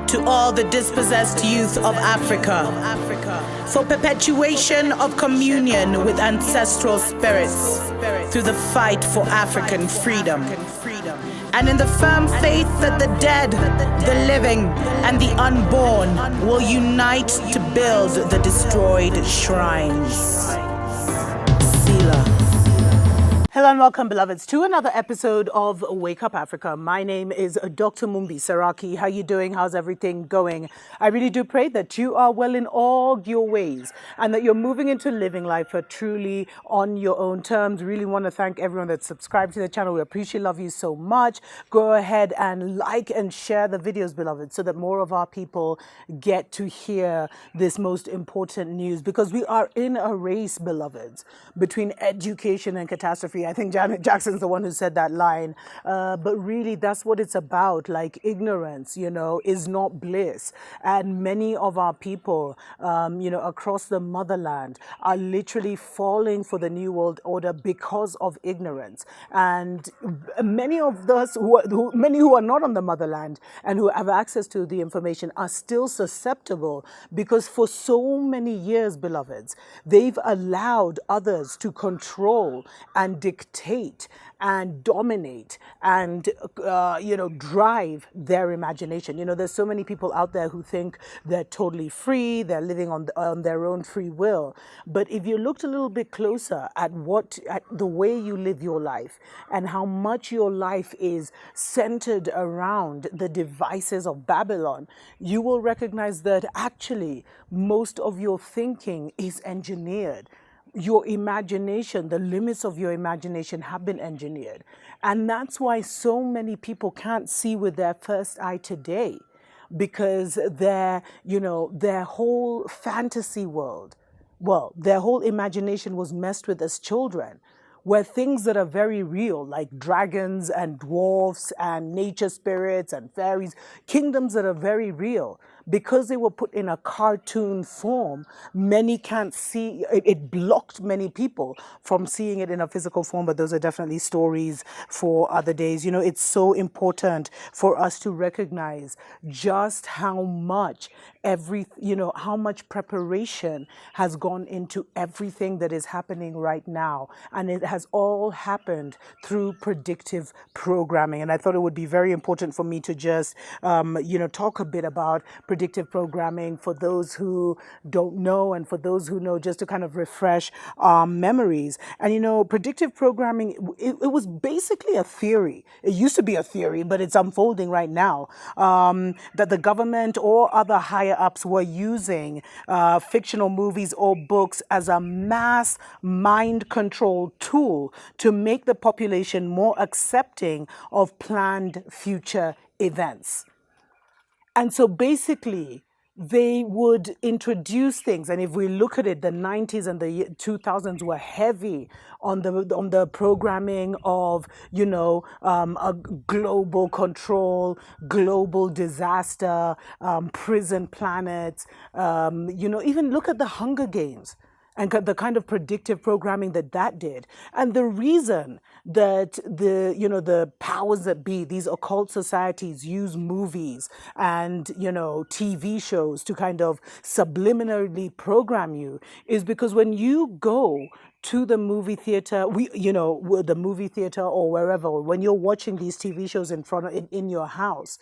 to all the dispossessed youth of Africa, for perpetuation of communion with ancestral spirits through the fight for African freedom, and in the firm faith that the dead, the living, and the unborn will unite to build the destroyed shrines. Selah. Hello and welcome, beloveds, to another episode of Wake Up Africa. My name is Dr. Mumbi Saraki. How you doing? How's everything going? I really do pray that you are well in all your ways and that you're moving into living life truly on your own terms. Really want to thank everyone that's subscribed to the channel. We appreciate, love you so much. Go ahead and like and share the videos, beloved, so that more of our people get to hear this most important news, because we are in a race, beloveds, between education and catastrophe. I think Janet Jackson's the one who said that line. But really, that's what it's about. Like, ignorance, is not bliss. And many of our people, across the motherland are literally falling for the New World Order because of ignorance. And many of us, many who are not on the motherland and who have access to the information, are still susceptible, because for so many years, beloveds, they've allowed others to control and dictate and dominate and drive their imagination. There's so many people out there who think they're totally free, they're living on their own free will. But if you looked a little bit closer at the way you live your life and how much your life is centered around the devices of Babylon, you will recognize that actually most of your thinking is engineered. Your imagination, the limits of your imagination have been engineered. And that's why so many people can't see with their first eye today, because their whole fantasy world, their whole imagination was messed with as children, where things that are very real, like dragons and dwarfs and nature spirits and fairies, kingdoms that are very real, because they were put in a cartoon form, many can't see. It blocked many people from seeing it in a physical form, but those are definitely stories for other days. It's so important for us to recognize just how much how much preparation has gone into everything that is happening right now. And it has all happened through predictive programming. And I thought it would be very important for me to just, talk a bit about predictive programming for those who don't know, and for those who know, just to kind of refresh our memories. And, predictive programming, it was basically a theory. It used to be a theory, but it's unfolding right now, that the government or other higher ups were using fictional movies or books as a mass mind control tool to make the population more accepting of planned future events. And so basically, they would introduce things, and if we look at it, the 90s and the 2000s were heavy on the programming of a global control, global disaster, prison planets. Even look at the Hunger Games and the kind of predictive programming that did. And the reason that the powers that be, these occult societies, use movies and TV shows to kind of subliminally program you is because when you go to the movie theater, the movie theater or wherever, when you're watching these TV shows in your house,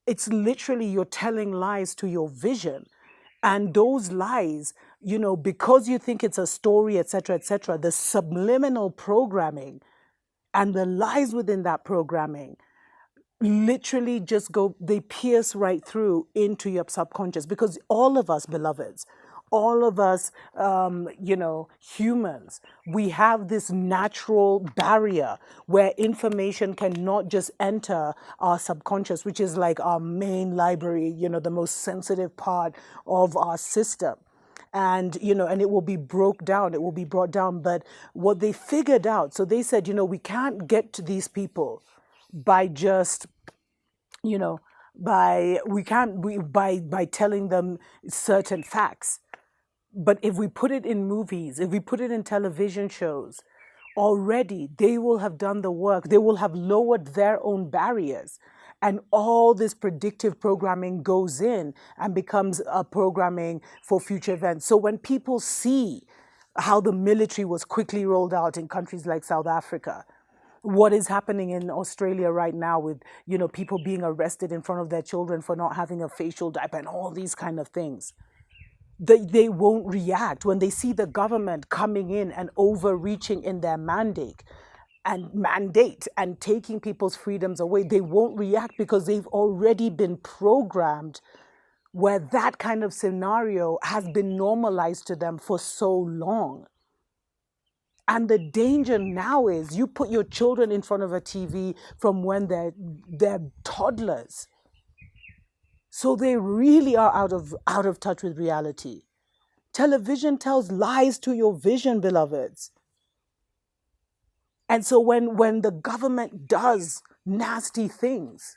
it's literally you're telling lies to your vision. And those lies, because you think it's a story, etc., the subliminal programming and the lies within that programming literally they pierce right through into your subconscious. Because all of us, beloveds, all of us, humans, we have this natural barrier where information cannot just enter our subconscious, which is like our main library, the most sensitive part of our system. And, and it will be brought down. But what they figured out, so they said, we can't get to these people by just, by telling them certain facts. But if we put it in movies, if we put it in television shows, already they will have done the work. They will have lowered their own barriers. And all this predictive programming goes in and becomes a programming for future events. So when people see how the military was quickly rolled out in countries like South Africa, what is happening in Australia right now with, people being arrested in front of their children for not having a facial diaper and all these kind of things, they won't react when they see the government coming in and overreaching in their mandate and taking people's freedoms away. They won't react because they've already been programmed where that kind of scenario has been normalized to them for so long. And the danger now is you put your children in front of a TV from when they're toddlers. So they really are out of touch with reality. Television tells lies to your vision, beloveds. And so when the government does nasty things,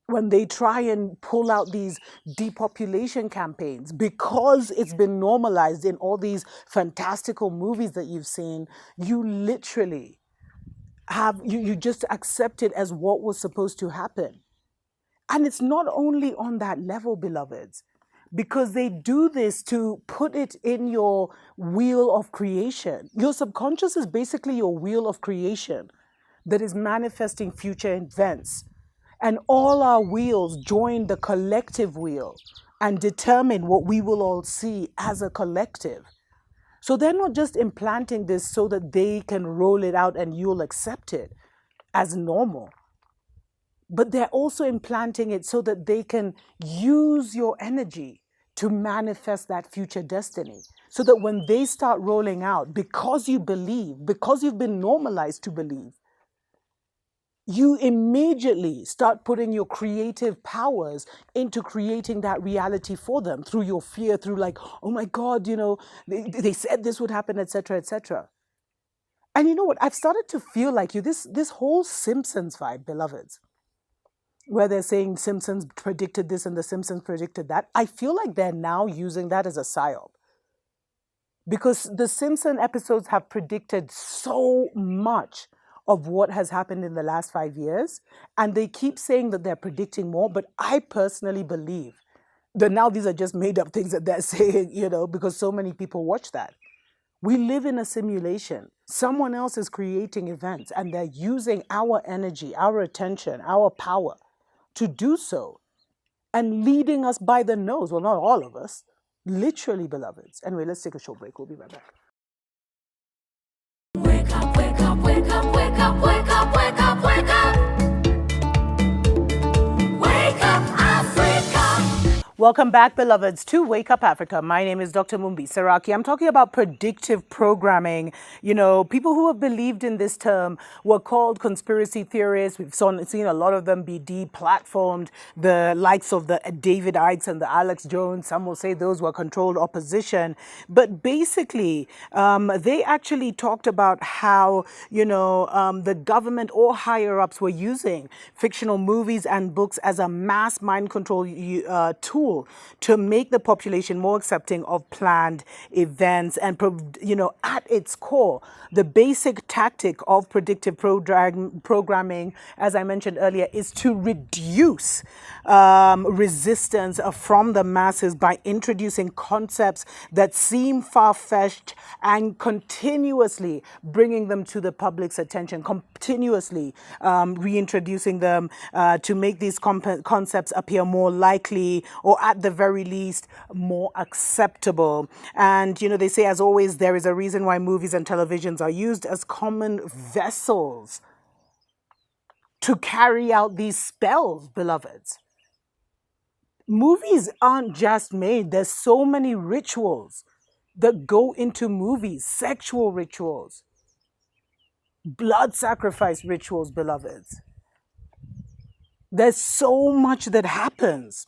when they try and pull out these depopulation campaigns, because it's been normalized in all these fantastical movies that you've seen, you literally you just accept it as what was supposed to happen. And it's not only on that level, beloveds, because they do this to put it in your wheel of creation. Your subconscious is basically your wheel of creation that is manifesting future events. And all our wheels join the collective wheel and determine what we will all see as a collective. So they're not just implanting this so that they can roll it out and you'll accept it as normal, but they're also implanting it so that they can use your energy to manifest that future destiny. So that when they start rolling out, because you believe, because you've been normalized to believe, you immediately start putting your creative powers into creating that reality for them through your fear, through like, oh my God, they said this would happen, etc., etc. And you know what? I've started to feel like this whole Simpsons vibe, beloveds, where they're saying Simpsons predicted this and the Simpsons predicted that. I feel like they're now using that as a psyop. Because the Simpson episodes have predicted so much of what has happened in the last 5 years. And they keep saying that they're predicting more. But I personally believe that now these are just made up things that they're saying, because so many people watch that. We live in a simulation. Someone else is creating events and they're using our energy, our attention, our power to do so and leading us by the nose. Well, not all of us, literally, beloveds. Anyway, let's take a short break. We'll be right back. Wake up, wake up, wake up, wake up, wake up, wake up, wake up. Wake up, Africa. Welcome back, beloveds, to Wake Up Africa. My name is Dr. Mumbi Saraki. I'm talking about predictive programming. People who have believed in this term were called conspiracy theorists. We've seen a lot of them be deplatformed. The likes of the David Icke and the Alex Jones, some will say those were controlled opposition. But basically, they actually talked about how, the government or higher-ups were using fictional movies and books as a mass mind control tool to make the population more accepting of planned events. And, at its core, the basic tactic of predictive programming, as I mentioned earlier, is to reduce resistance from the masses by introducing concepts that seem far-fetched and continuously bringing them to the public's attention, continuously reintroducing them to make these concepts appear more likely or at the very least more acceptable. And, they say, as always, there is a reason why movies and televisions are used as common vessels to carry out these spells, beloveds. Movies aren't just made. There's so many rituals that go into movies, sexual rituals, blood sacrifice rituals, beloveds. There's so much that happens.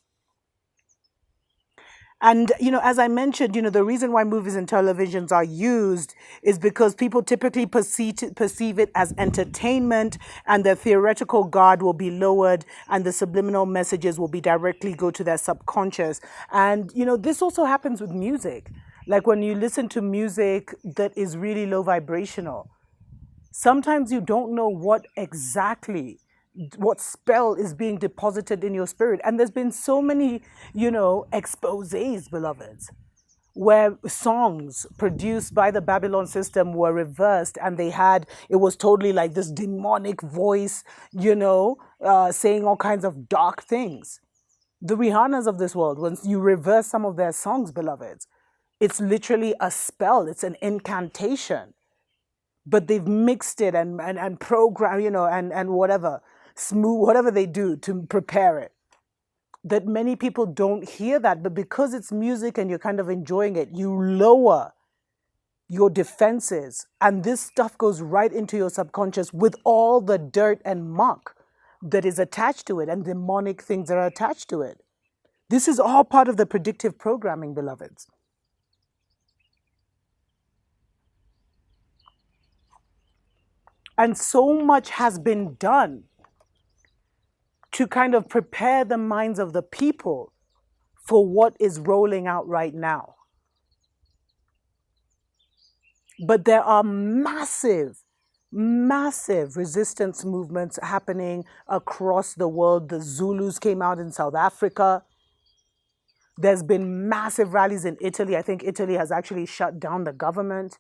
And, as I mentioned, the reason why movies and televisions are used is because people typically perceive it as entertainment, and their theoretical guard will be lowered and the subliminal messages will be directly go to their subconscious. And, this also happens with music. Like when you listen to music that is really low vibrational, Sometimes you don't know what spell is being deposited in your spirit. And there's been so many, exposés, beloveds, where songs produced by the Babylon system were reversed, and it was totally like this demonic voice, saying all kinds of dark things. The Rihannas of this world, when you reverse some of their songs, beloveds, it's literally a spell, it's an incantation. But they've mixed it and program, and whatever, smooth, whatever they do to prepare it. That many people don't hear that, but because it's music and you're kind of enjoying it, you lower your defenses, and this stuff goes right into your subconscious with all the dirt and muck that is attached to it and demonic things that are attached to it. This is all part of the predictive programming, beloveds. And so much has been done to kind of prepare the minds of the people for what is rolling out right now. But there are massive resistance movements happening across the world. The Zulus came out in South Africa. There's been massive rallies in Italy. I think Italy has actually shut down the government.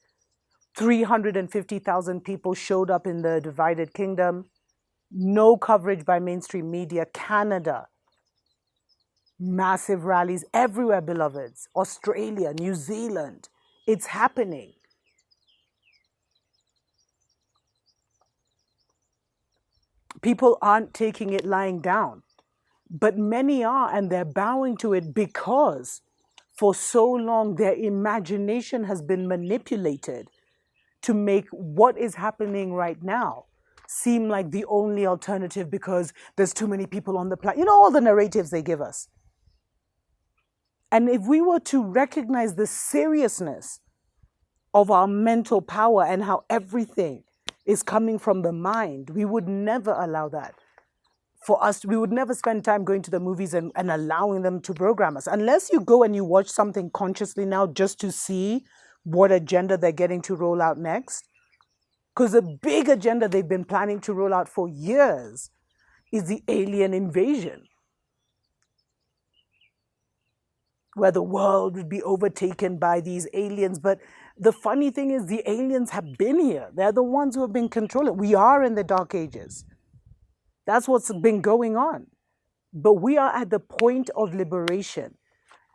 350,000 people showed up in the divided kingdom. No coverage by mainstream media. Canada, massive rallies everywhere, beloveds. Australia, New Zealand, it's happening. People aren't taking it lying down, but many are, and they're bowing to it because for so long their imagination has been manipulated to make what is happening right now seem like the only alternative because there's too many people on the planet. All the narratives they give us. And if we were to recognize the seriousness of our mental power and how everything is coming from the mind, we would never allow that. For us, we would never spend time going to the movies and allowing them to program us. Unless you go and you watch something consciously now just to see what agenda they're getting to roll out next. Because the big agenda they've been planning to roll out for years is the alien invasion, where the world would be overtaken by these aliens. But the funny thing is, the aliens have been here. They're the ones who have been controlling. We are in the dark ages. That's what's been going on. But we are at the point of liberation.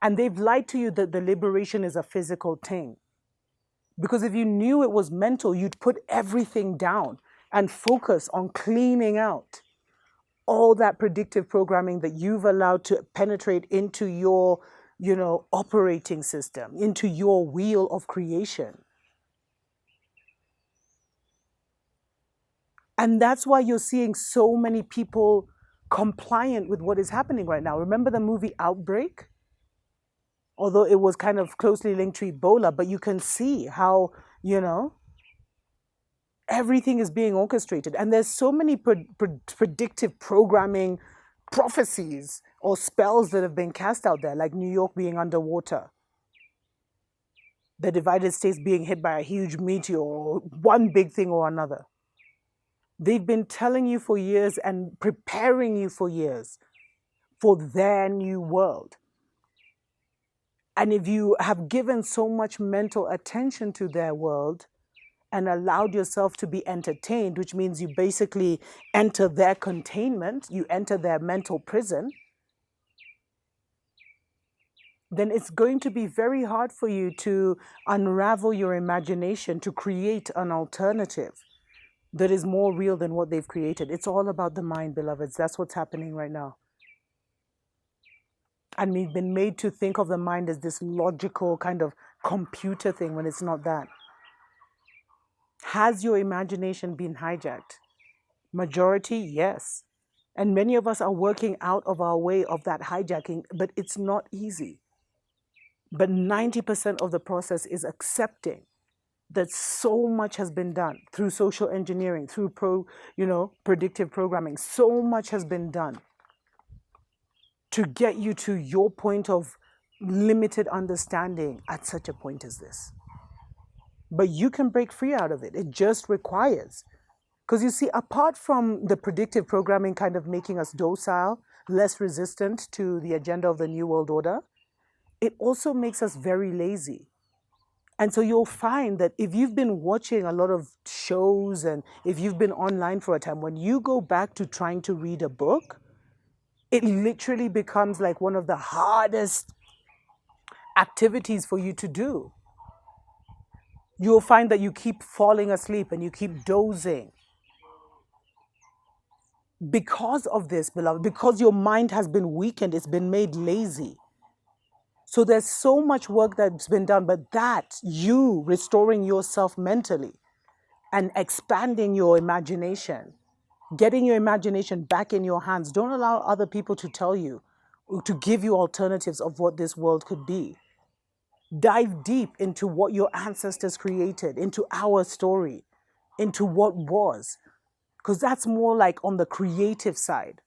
And they've lied to you that the liberation is a physical thing. Because if you knew it was mental, you'd put everything down and focus on cleaning out all that predictive programming that you've allowed to penetrate into your, operating system, into your wheel of creation. And that's why you're seeing so many people compliant with what is happening right now. Remember the movie Outbreak? Although it was kind of closely linked to Ebola, but you can see how, everything is being orchestrated. And there's so many predictive programming prophecies or spells that have been cast out there, like New York being underwater, the divided states being hit by a huge meteor, or one big thing or another. They've been telling you for years and preparing you for years for their new world. And if you have given so much mental attention to their world and allowed yourself to be entertained, which means you basically enter their containment, you enter their mental prison, then it's going to be very hard for you to unravel your imagination to create an alternative that is more real than what they've created. It's all about the mind, beloveds. That's what's happening right now. And we've been made to think of the mind as this logical kind of computer thing when it's not that. Has your imagination been hijacked? Majority, yes. And many of us are working out of our way of that hijacking, but it's not easy. But 90% of the process is accepting that so much has been done through social engineering, through predictive programming. So much has been done to get you to your point of limited understanding at such a point as this. But you can break free out of it. It just requires. Because you see, apart from the predictive programming kind of making us docile, less resistant to the agenda of the New World Order, it also makes us very lazy. And so you'll find that if you've been watching a lot of shows and if you've been online for a time, when you go back to trying to read a book, it literally becomes like one of the hardest activities for you to do. You'll find that you keep falling asleep and you keep dozing. Because of this, beloved, because your mind has been weakened, it's been made lazy. So there's so much work that's been done, but that you restoring yourself mentally and expanding your imagination, getting your imagination back in your hands. Don't allow other people to tell you, to give you alternatives of what this world could be. Dive deep into what your ancestors created, into our story, into what was, because that's more like on the creative side.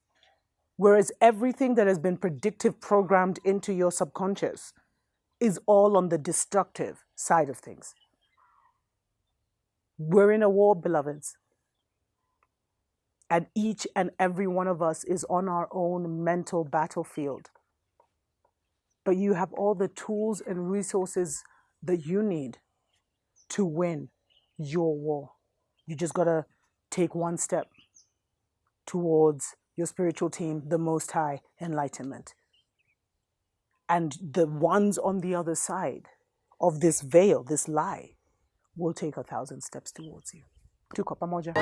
Whereas everything that has been predictive programmed into your subconscious is all on the destructive side of things. We're in a war, beloveds. And each and every one of us is on our own mental battlefield. But you have all the tools and resources that you need to win your war. You just got to take one step towards your spiritual team, the Most High Enlightenment. And the ones on the other side of this veil, this lie, will take 1,000 steps towards you. Tuko pamoja.